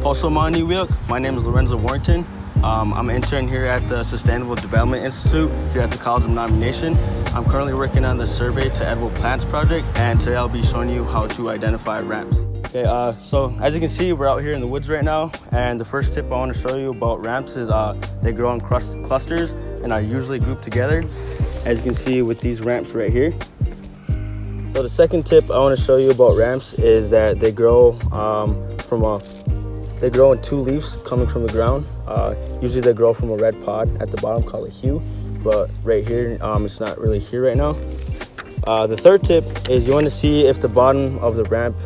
Also, my name is Lorenzo Warrington. I'm an intern here at the Sustainable Development Institute here at the College of Nomination. I'm currently working on the Survey to Edible Plants project, and today I'll be showing you how to identify ramps. Okay, so as you can see, we're out here in the woods right now, and the first tip I want to show you about ramps is they grow in clusters and are usually grouped together, as you can see with these ramps right here. So the second tip I want to show you about ramps is that they grow they grow in two leaves coming from the ground. Usually they grow from a red pod at the bottom called a hue, but right here, it's not really here right now. The third tip is you want to see if the bottom of the ramp,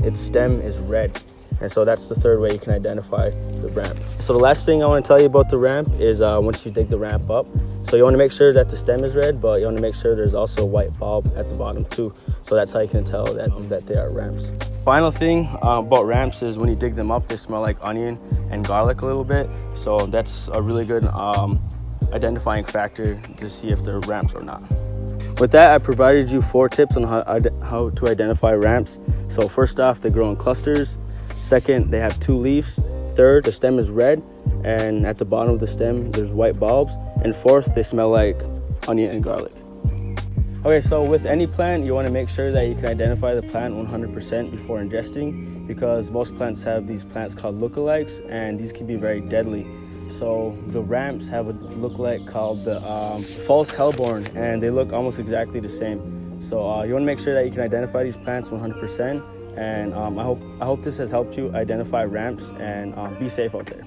its stem is red. And so that's the third way you can identify the ramp. So the last thing I want to tell you about the ramp is once you dig the ramp up, so you want to make sure that the stem is red, but you want to make sure there's also a white bulb at the bottom too. So that's how you can tell that they are ramps. Final thing about ramps is when you dig them up, they smell like onion and garlic a little bit. So that's a really good identifying factor to see if they're ramps or not. With that, I provided you 4 tips on how to identify ramps. So first off, they grow in clusters. Second, they have 2 leaves. Third, the stem is red, and at the bottom of the stem, there's white bulbs. And fourth, they smell like onion and garlic. Okay, so with any plant, you want to make sure that you can identify the plant 100% before ingesting, because most plants have these plants called lookalikes, and these can be very deadly. So the ramps have a lookalike called the false hellebore, and they look almost exactly the same. So you want to make sure that you can identify these plants 100%. And I hope this has helped you identify ramps, and be safe out there.